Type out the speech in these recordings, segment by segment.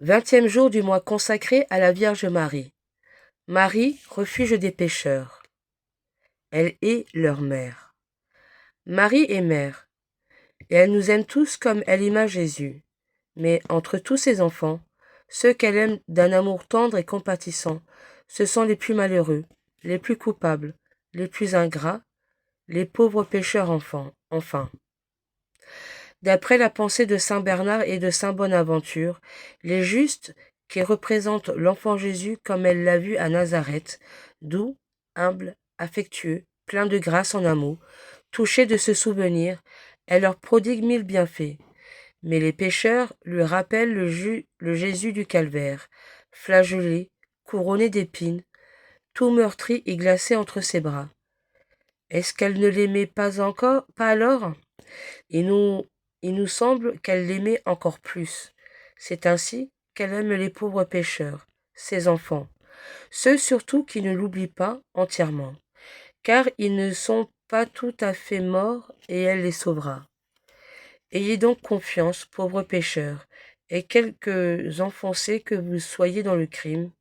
20e jour du mois consacré à la Vierge Marie. Marie, refuge des pécheurs. Elle est leur mère. Marie est mère, et elle nous aime tous comme elle aima Jésus. Mais entre tous ses enfants, ceux qu'elle aime d'un amour tendre et compatissant, ce sont les plus malheureux, les plus coupables, les plus ingrats, les pauvres pécheurs enfin. D'après la pensée de saint Bernard et de saint Bonaventure, les justes, qui représentent l'enfant Jésus comme elle l'a vu à Nazareth, doux, humble, affectueux, plein de grâce en amour, touchés de ce souvenir, elle leur prodigue 1000 bienfaits. Mais les pécheurs lui rappellent le Jésus du calvaire, flagellé, couronné d'épines, tout meurtri et glacé entre ses bras. Est-ce qu'elle ne l'aimait pas alors? Et il nous semble qu'elle l'aimait encore plus. C'est ainsi qu'elle aime les pauvres pécheurs, ses enfants, ceux surtout qui ne l'oublient pas entièrement, car ils ne sont pas tout à fait morts et elle les sauvera. Ayez donc confiance, pauvres pécheurs, et quelques enfoncés que vous soyez dans le crime.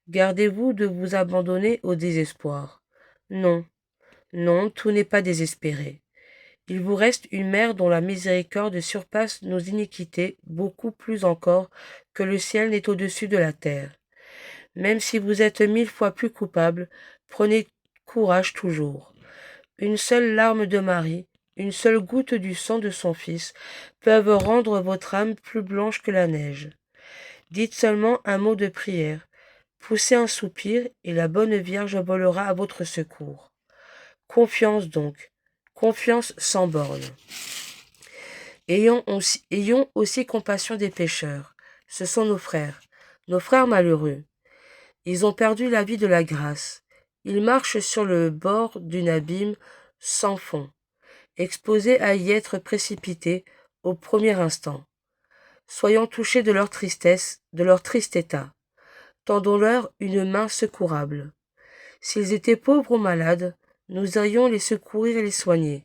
Gardez-vous de vous abandonner au désespoir. Non, non, tout n'est pas désespéré. Il vous reste une mère dont la miséricorde surpasse nos iniquités beaucoup plus encore que le ciel n'est au-dessus de la terre. Même si vous êtes 1000 fois plus coupable, prenez courage toujours. Une seule larme de Marie, une seule goutte du sang de son Fils peuvent rendre votre âme plus blanche que la neige. Dites seulement un mot de prière, poussez un soupir et la bonne Vierge volera à votre secours. Confiance donc, confiance sans borne. Ayons aussi compassion des pécheurs. Ce sont nos frères malheureux. Ils ont perdu la vie de la grâce. Ils marchent sur le bord d'un abîme sans fond, exposés à y être précipités au premier instant. Soyons touchés de leur tristesse, de leur triste état. Tendons-leur une main secourable. S'ils étaient pauvres ou malades, nous irions les secourir et les soigner.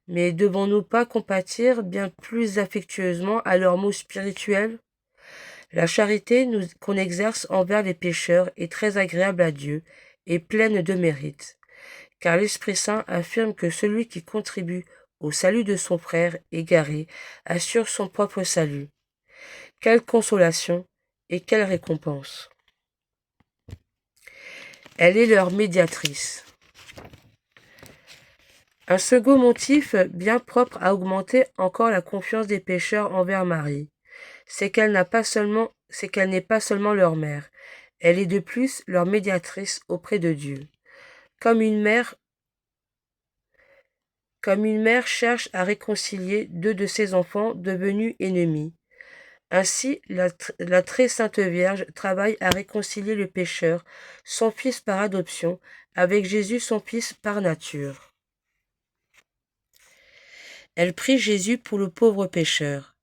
Mais devons-nous pas compatir bien plus affectueusement à leurs maux spirituels? La charité qu'on exerce envers les pécheurs est très agréable à Dieu et pleine de mérite, car l'Esprit Saint affirme que celui qui contribue au salut de son frère égaré assure son propre salut. Quelle consolation et quelle récompense! Elle est leur médiatrice. Un second motif bien propre à augmenter encore la confiance des pécheurs envers Marie, c'est qu'elle n'est pas seulement leur mère, elle est de plus leur médiatrice auprès de Dieu. Comme une mère cherche à réconcilier deux de ses enfants devenus ennemis. Ainsi, la très sainte Vierge travaille à réconcilier le pécheur, son fils par adoption, avec Jésus son fils par nature. Elle prie Jésus pour le pauvre pécheur.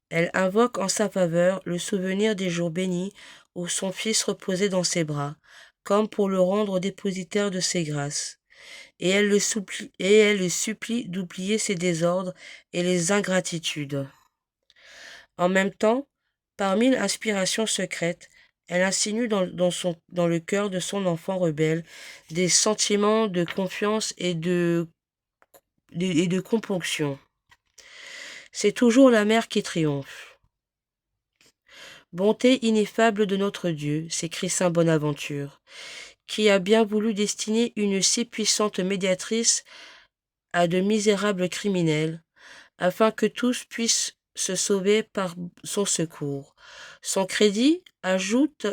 Elle invoque en sa faveur le souvenir des jours bénis où son Fils reposait dans ses bras, comme pour le rendre dépositaire de ses grâces. Et elle le supplie d'oublier ses désordres et les ingratitudes. En même temps, par mille inspirations secrètes, elle insinue dans le cœur de son enfant rebelle des sentiments de confiance et de componction. C'est toujours la mère qui triomphe. Bonté ineffable de notre Dieu, s'écrie saint Bonaventure, qui a bien voulu destiner une si puissante médiatrice à de misérables criminels, afin que tous puissent se sauver par son secours. Son crédit, ajoute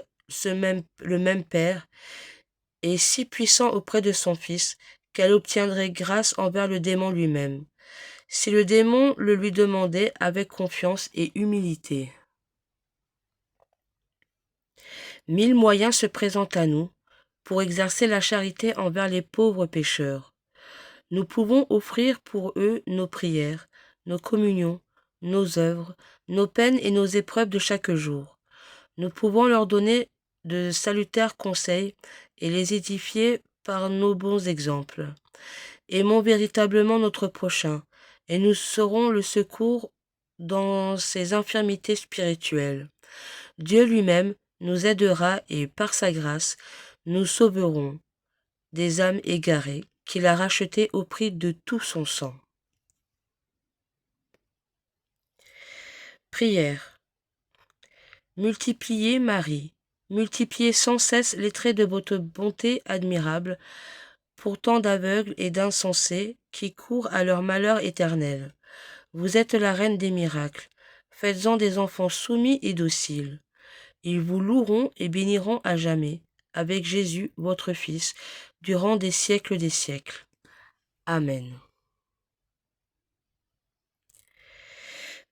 le même Père, est si puissant auprès de son Fils qu'elle obtiendrait grâce envers le démon lui-même, si le démon le lui demandait avec confiance et humilité. 1000 moyens se présentent à nous pour exercer la charité envers les pauvres pécheurs. Nous pouvons offrir pour eux nos prières, nos communions, nos œuvres, nos peines et nos épreuves de chaque jour. Nous pouvons leur donner de salutaires conseils et les édifier par nos bons exemples. Aimons véritablement notre prochain, et nous serons le secours dans ses infirmités spirituelles. Dieu lui-même nous aidera et par sa grâce, nous sauverons des âmes égarées qu'il a rachetées au prix de tout son sang. Prière. Multipliez, Marie, multipliez sans cesse les traits de votre bonté admirable pour tant d'aveugles et d'insensés qui courent à leur malheur éternel. Vous êtes la reine des miracles. Faites-en des enfants soumis et dociles. Ils vous loueront et béniront à jamais, avec Jésus, votre Fils, durant des siècles des siècles. Amen.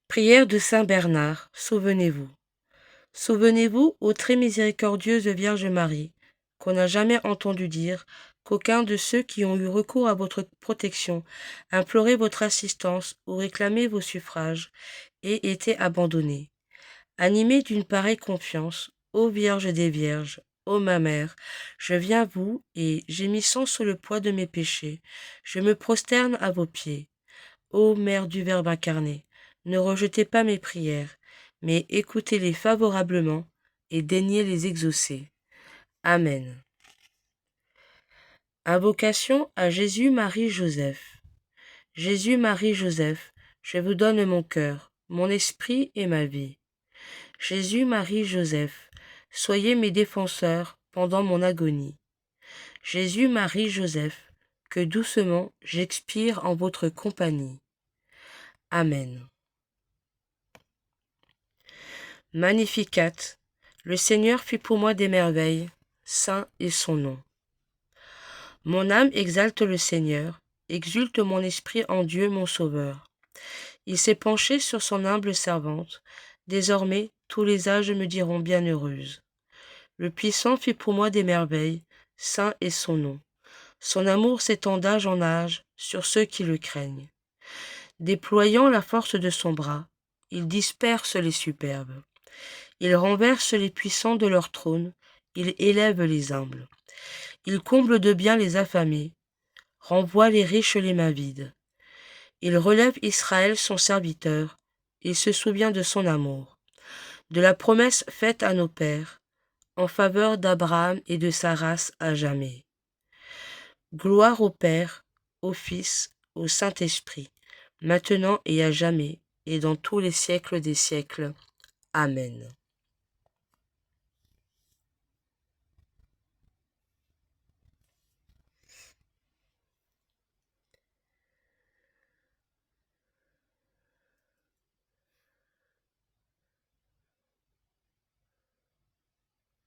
Prière de Saint Bernard, souvenez-vous. Souvenez-vous, ô très miséricordieuse Vierge Marie, qu'on n'a jamais entendu dire qu'aucun de ceux qui ont eu recours à votre protection, imploré votre assistance ou réclamé vos suffrages, ait été abandonné. Animée d'une pareille confiance, ô Vierge des Vierges, ô ma mère, je viens à vous et, gémissant sous le poids de mes péchés, je me prosterne à vos pieds. Ô Mère du Verbe incarné, ne rejetez pas mes prières, mais écoutez-les favorablement et daignez les exaucer. Amen. Invocation à Jésus, Marie, Joseph. Jésus, Marie, Joseph, je vous donne mon cœur, mon esprit et ma vie. Jésus, Marie, Joseph, soyez mes défenseurs pendant mon agonie. Jésus, Marie, Joseph, que doucement j'expire en votre compagnie. Amen. Magnificat, le Seigneur fit pour moi des merveilles, saint est son nom. Mon âme exalte le Seigneur, exulte mon esprit en Dieu mon Sauveur. Il s'est penché sur son humble servante, désormais tous les âges me diront bienheureuse. Le Puissant fit pour moi des merveilles, saint est son nom. Son amour s'étend d'âge en âge sur ceux qui le craignent. Déployant la force de son bras, il disperse les superbes. Il renverse les puissants de leur trône, il élève les humbles. Il comble de bien les affamés, renvoie les riches les mains vides. Il relève Israël son serviteur, il se souvient de son amour, de la promesse faite à nos pères, en faveur d'Abraham et de sa race à jamais. Gloire au Père, au Fils, au Saint-Esprit, maintenant et à jamais, et dans tous les siècles des siècles. Amen.